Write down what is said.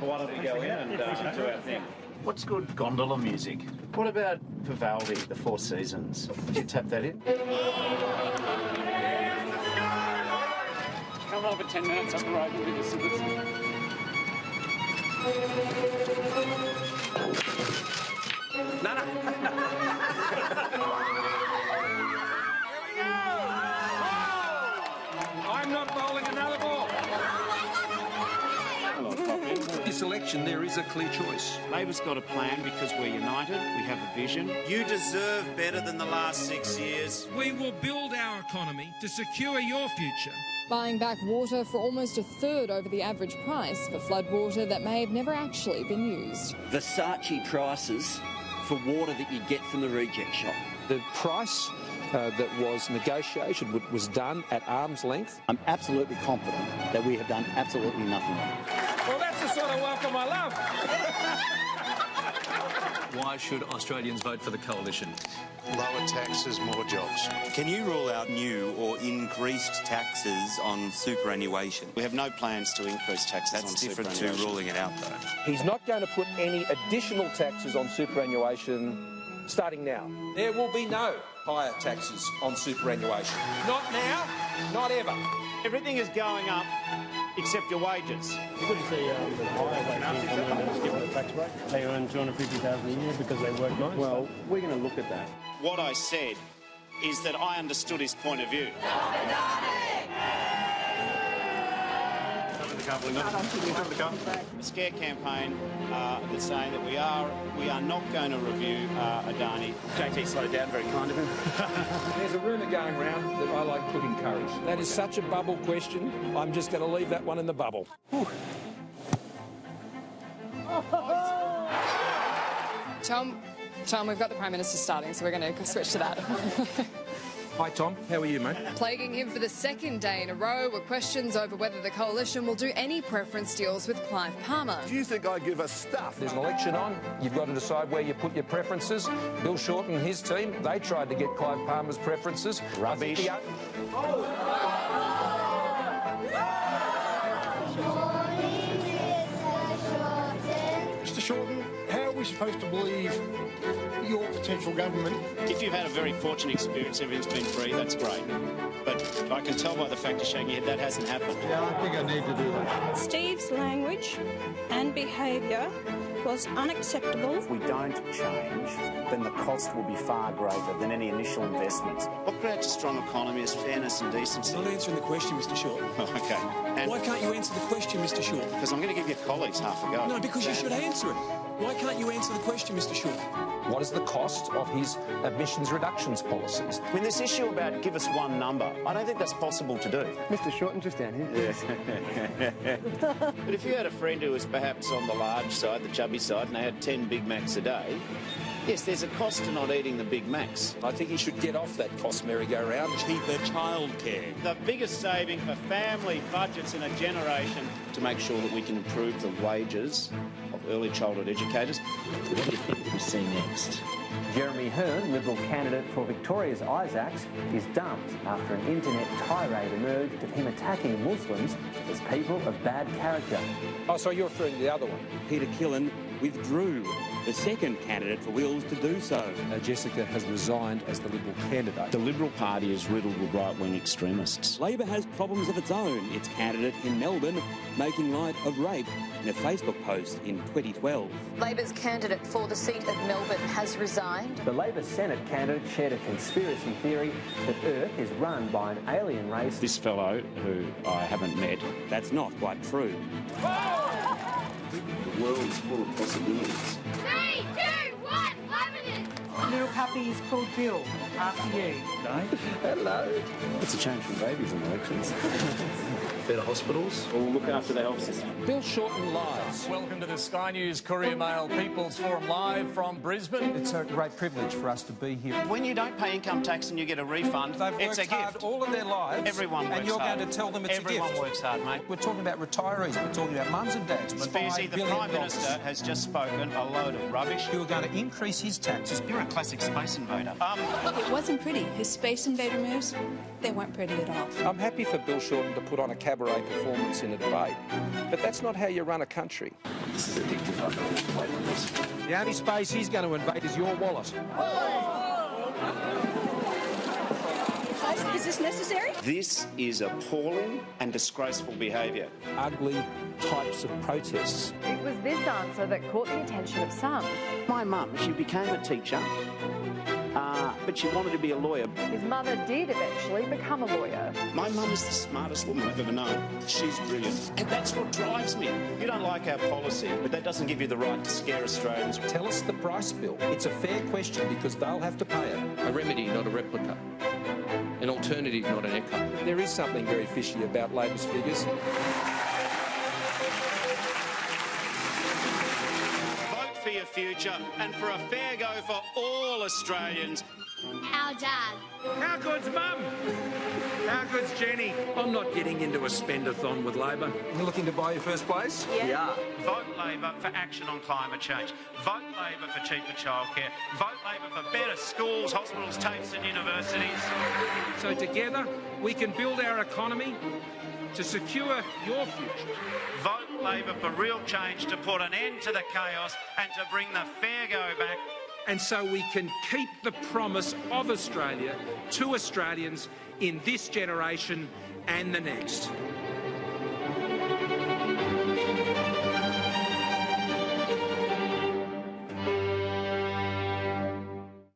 Why don't we go in and do our thing? What's good gondola music? What about Vivaldi, The Four Seasons? Would you tap that in? Coming up in 10 minutes up the road with the Civics. No. I'm not bowling another ball. This election, there is a clear choice. Labor's got a plan because we're united, we have a vision. You deserve better than the last 6 years. We will build our economy to secure your future. Buying back water for almost a third over the average price for floodwater that may have never actually been used. Versace prices for water that you get from the reject shop. The price that was negotiated was done at arm's length. I'm absolutely confident that we have done absolutely nothing wrong. Well, that's the sort of welcome I love. Why should Australians vote for the coalition? Lower taxes, more jobs. Can you rule out new or increased taxes on superannuation? We have no plans to increase taxes on superannuation. That's different to ruling it out, though. He's not going to put any additional taxes on superannuation starting now. There will be no higher taxes on superannuation. Not now, not ever. Everything is going up except your wages. You couldn't see the higher wage people just given the tax break. They earn $250,000 a year because they work nights. Well, we're going to look at that. What I said is that I understood his point of view. The scare campaign that's saying that we are not going to review Adani. JT slowed down, very kind of him. There's a rumour going around that I like putting courage. That is such a bubble question. I'm just going to leave that one in the bubble. Tom, we've got the Prime Minister starting, so we're going to switch to that. Hi, Tom. How are you, mate? Plaguing him for the second day in a row were questions over whether the coalition will do any preference deals with Clive Palmer. Do you think I give a stuff? There's an election on. You've got to decide where you put your preferences. Bill Shorten and his team, they tried to get Clive Palmer's preferences. Rubbish. Mr. Shorten, how are we supposed to believe your potential government? If you've had a very fortunate experience, everything's been free, that's great. But I can tell by the fact you're shaking your head that hasn't happened. Yeah, I think I need to do that. Steve's language and behaviour was unacceptable. If we don't change, then the cost will be far greater than any initial investments. What creates a strong economy is fairness and decency. Not answering the question, Mr. Short. Okay. And Why can't you answer the question, Mr. Short? because I'm going to give your colleagues half a go. No, because you should answer it. Why can't you answer the question, Mr. Short? What is the cost of his emissions reductions policies? I mean, this issue about give us one number, I don't think that's possible to do. Mr. Shorten, just down here. But if you had a friend who was perhaps on the large side, the chubby side, and they had 10 Big Macs a day, yes, there's a cost to not eating the Big Macs. I think he should get off that cost merry-go-round. Cheaper childcare. The biggest saving for family budgets in a generation to make sure that we can improve the wages of early childhood educators. What do you think we'll see next? Jeremy Hearn, Liberal candidate for Victoria's Isaacs, is dumped after an internet tirade emerged of him attacking Muslims as people of bad character. Oh, so you're referring to the other one? Peter Killen withdrew, the second candidate for Wills to do so. Jessica has resigned as the Liberal candidate. The Liberal Party is riddled with right-wing extremists. Labor has problems of its own. Its candidate in Melbourne making light of rape in a Facebook post in 2012. Labor's candidate for the seat of Melbourne has resigned. The Labor Senate candidate shared a conspiracy theory that Earth is run by an alien race. This fellow, who I haven't met, That's not quite true. The world's full of possibilities. 3, 2, 1, Lebanon! Little puppy is called Bill, after you. Hello. It's a change from babies in elections. Better hospitals. We'll look after the health system. Bill Shorten lies. Welcome to the Sky News Courier Mail People's Forum live from Brisbane. It's a great privilege for us to be here. when you don't pay income tax and you get a refund, it's a gift. All of their lives. Everyone works and you're hard. going to tell them it's Everyone a gift. works hard, mate. We're talking about retirees. We're talking about mums and dads. Spearsy, the Prime Minister has just spoken a load of rubbish. You are going to increase his taxes. You're a classic space invader. It wasn't pretty, his Space Invader moves. They weren't pretty at all. I'm happy for Bill Shorten to put on a cabaret performance in a debate, but that's not how you run a country. This is addictive. I've got to wait on this. The only space he's going to invade is your wallet. Is this necessary? This is appalling and disgraceful behaviour. Ugly types of protests. It was this answer that caught the attention of some. My mum, she became a teacher, but she wanted to be a lawyer. His mother did eventually become a lawyer. My mum is the smartest woman I've ever known. She's brilliant. And that's what drives me. You don't like our policy, but that doesn't give you the right to scare Australians. Tell us the price bill. It's a fair question because they'll have to pay it. A remedy, not a replica. An alternative, not an echo. There is something very fishy about Labor's figures. Vote for your future and for a fair go for all Australians. Our dad. How good's Mum? How good's Jenny? I'm not getting into a spend-a-thon with Labor. You're looking to buy your first place? Yeah. Vote Labor for action on climate change. Vote Labor for cheaper childcare. Vote Labor for better schools, hospitals, TAFEs and universities. So together we can build our economy to secure your future. Vote Labor for real change to put an end to the chaos and to bring the fair go back. And so we can keep the promise of Australia to Australians in this generation and the next.